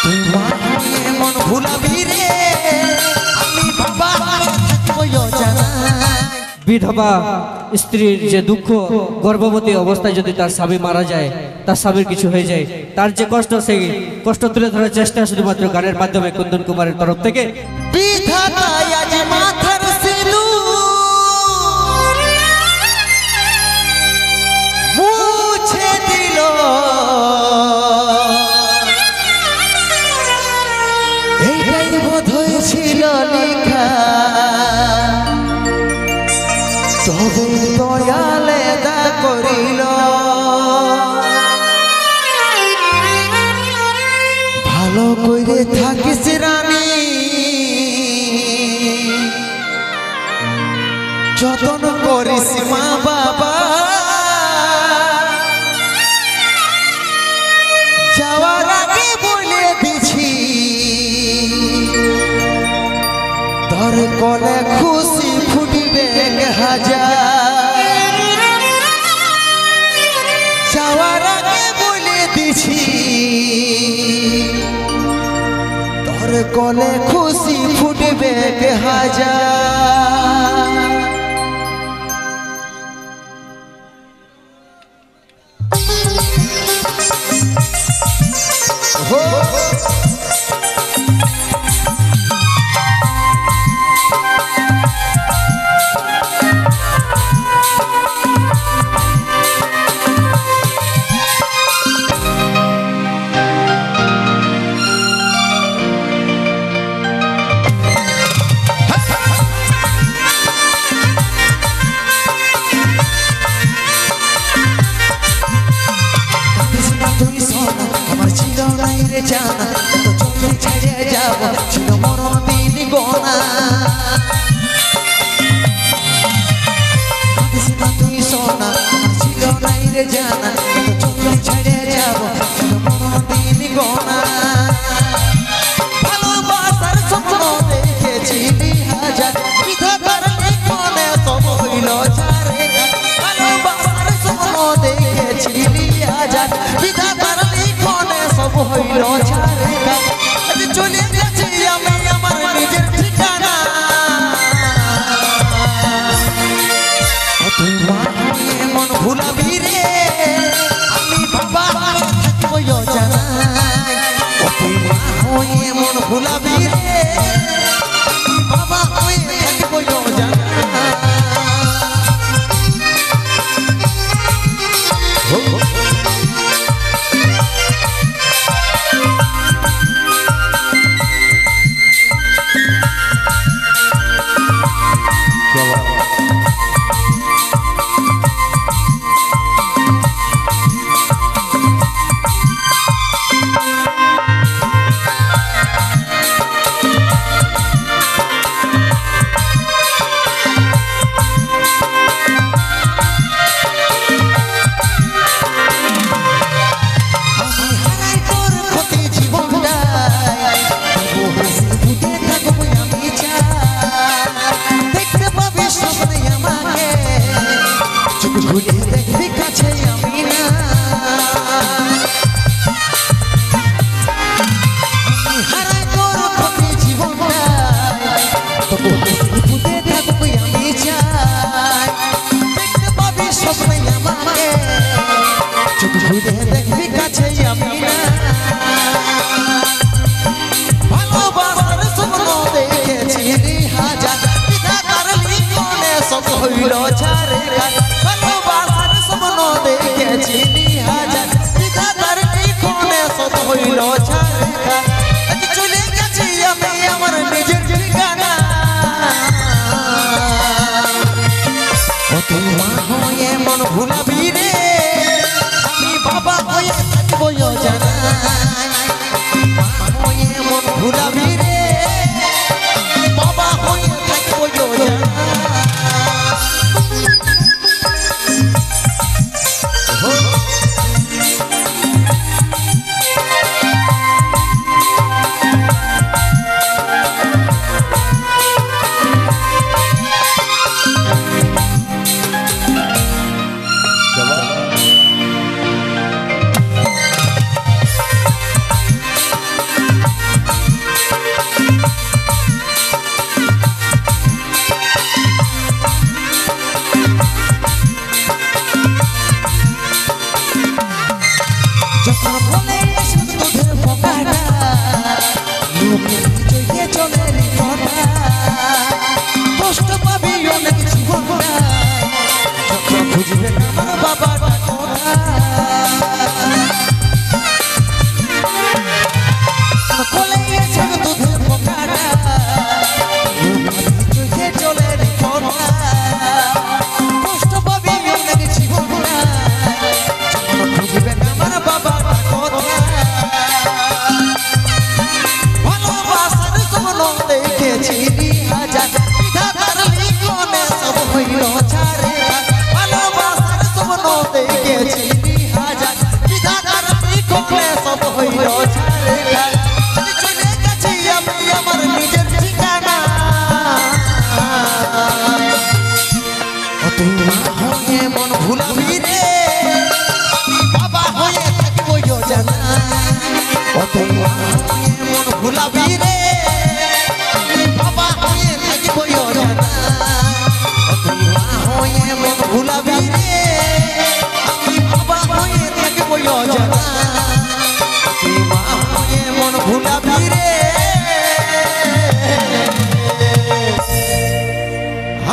তুই মা মন ভুলাবি রে আমি বাবা থাকবো জানা। বিধবা স্ত্রীর যে দুঃখ, গর্ভবতী অবস্থায় যদি তার স্বামী মারা যায়, তার স্বামীর কিছু হয়ে যায়, তার যে কষ্ট, সেই কষ্ট তুলে ধরার চেষ্টা শুধুমাত্র গানের মাধ্যমে কুন্দন কুমারের তরফ থেকে। বিধাতা আজ মাথার সিঁদুর মুছে দিল, এইটাই বোধহয় ছিল লেখা, তবে দয়ালে দা করিল। ভালো করে থাকিস রানী, যতন করিস মা বাবা, যাওয়ার আগে বলে দিছি তোর কলে খুশি ফুটবে হাজার। যাওয়ার আগে বলে দিছি তোর কলে খুশি ফুটবে হাজার। জানা তো চলে ছেড়ে যাব, ছিল মরণ দিন গোনা। তুই সোনা ছিল নাই রে জানা, তো চলে ছেড়ে যাব, ছিল মরণ দিন গোনা। ভালোবাসার স্বপ্ন দেখেছিলি হাজার, বিধাতার মনে সব হইল ছাড়ে। ভালোবাসার স্বপ্ন দেখেছিলি হাজার, বিধাতার সব হইল ছাড়ে। আজ চলে গেছি আমি আমার নিজের ঠিকানা। তুই মা মন ভুলাবি রে আমি বাবা থাকবো জানা। তুই মা হয়ে মন ভুলাবি রে বাবা হয়ে থাকবো জানা। কোলে এসে দুধের পোকাটা চোখে চলে রিপোর্টা কষ্ট পাবি অনেক জীবনটা যখন খুঁজবে আমার বাবাটা কথা ভালোবাসার স্বপ্ন দেখেছি হাজার বিধাতার লিখনে সব হইল ছাড়ে ভালোবাসার স্বপ্ন দেখেছি হাজার বিধাতার লিখনে সব হইল ছাড়ে চলে গেছি আমি আমার নিজের ঠিকানা তুই মা হয়ে মন ভুলাবি রে বাবা হয়ে থাকবো জানা তুই মা হয়ে মন ভুলাবি রে বাবা হয়ে থাকবো জানা তুই মা হয়ে মন ভুলাবি রে বাবা হয়ে থাকবো জানা তুই মা হয়ে মন ভুলাবি রে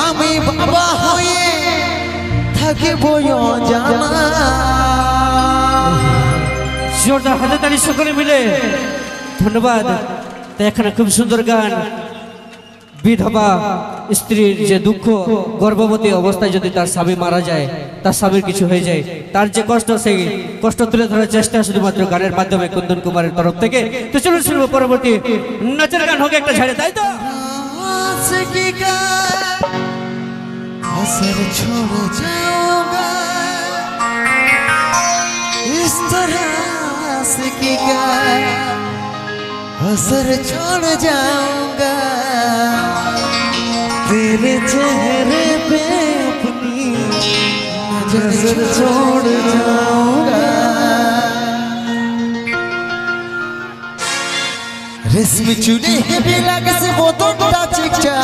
আমি বাবা হয়ে থাকবো জানা জোরদার হাতে তালি সকলে মিলে ধন্যবাদ। তো এখানে খুব সুন্দর গান বিধবা স্ত্রীর যে দুঃখ গর্ভবতী অবস্থায় যদি তার স্বামী মারা যায় তার স্বামীর কিছু হয়ে যায় তার যে কষ্ট সেই কষ্ট তুলে ধরার চেষ্টা শুধুমাত্র গানের মাধ্যমে কুন্দন কুমারের তরফ থেকে। তো চলুন শুনবো পরবর্তী নাচের গান হোক একটা ঝাড়ে তাই তো असर छोड़ जाऊंगा इस तरह से कि क्या असर छोड़ जाऊंगा तेरे चेहरे पे अपनी नजर छोड़ जाऊंगा रेशमी चुने भी लगे से वो तो चिकचा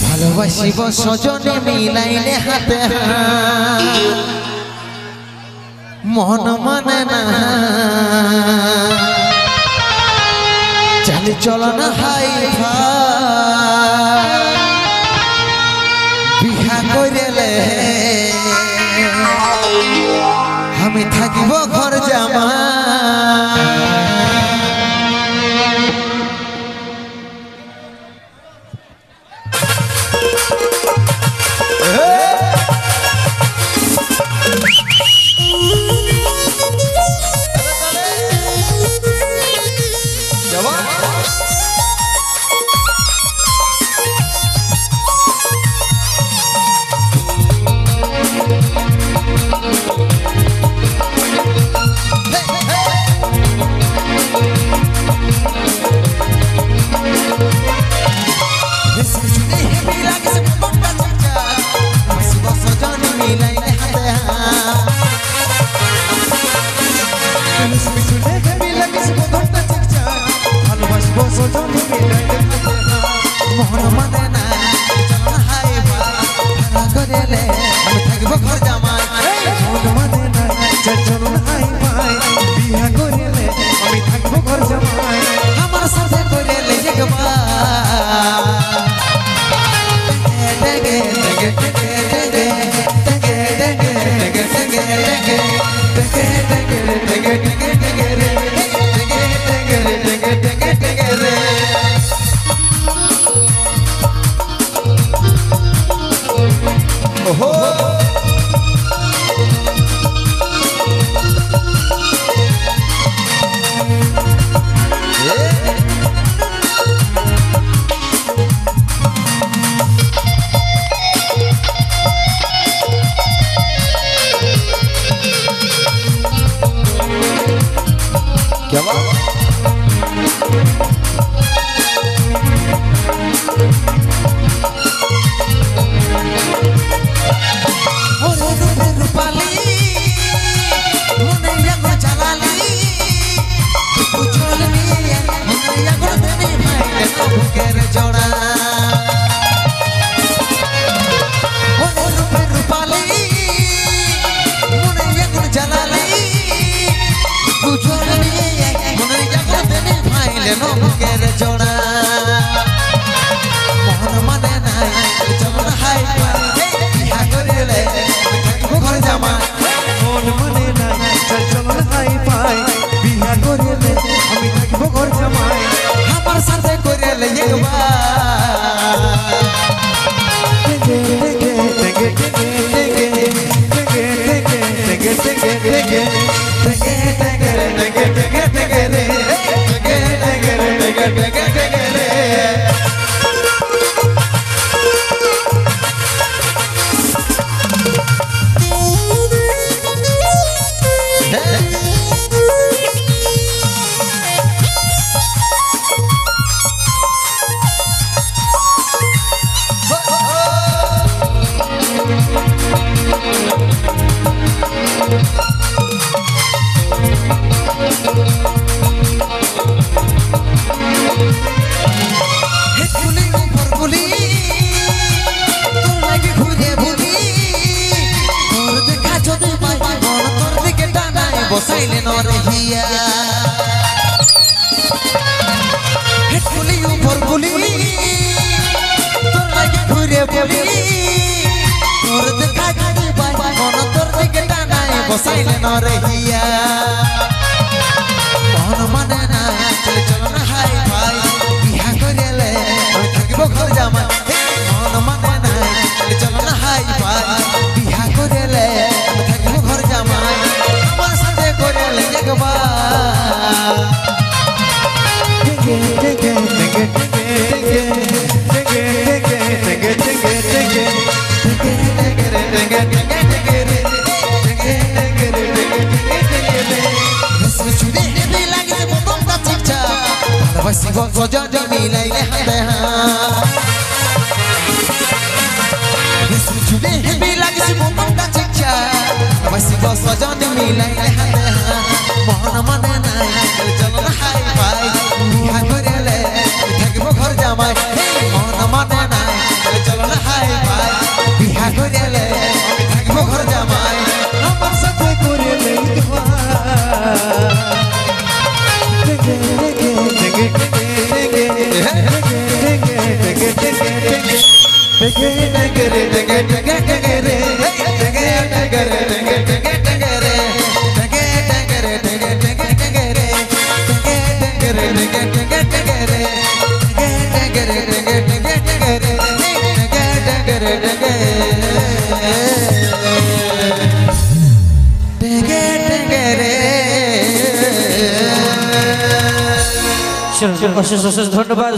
ভালোবাসিব সজনে মিলাইলে হাতে মন মানে না চালি চলন হাই বিহা করিলে আমি থাকিব ঘর জামা হিয়া হেটকুলি উপর গুলি তোর লাগে ঘুরে বলি তোর দেখা গাড়ি বাই মন তোর দিকে টানাই বসাইলে নরে হিয়া মন মানে না চলে চলো না হাই ভাই বিহা করিলে আমি থাকিব ঘর জামাই মন মানে না চলে চলো না হাই ভাই বিহা করিলে আমি থাকিব ঘর জামাই আমার সাথে করিলে একবার ভালোবাসিব গজা মিলাইলে হাতে চুলে হেবি লাগিছে মনটা চিকচা ভালোবাসিব সজন মিলাইলে হাতে মন মানে নাই চলো না হাই ভাই বিহা করিলে থাকিব ঘর জামাই মন মানে নাই চলো না হাই ভাই বিহা করিলে থাকিব ঘর জামাই আমার সাথে করিলে অশেষ অশেষ ধন্যবাদ।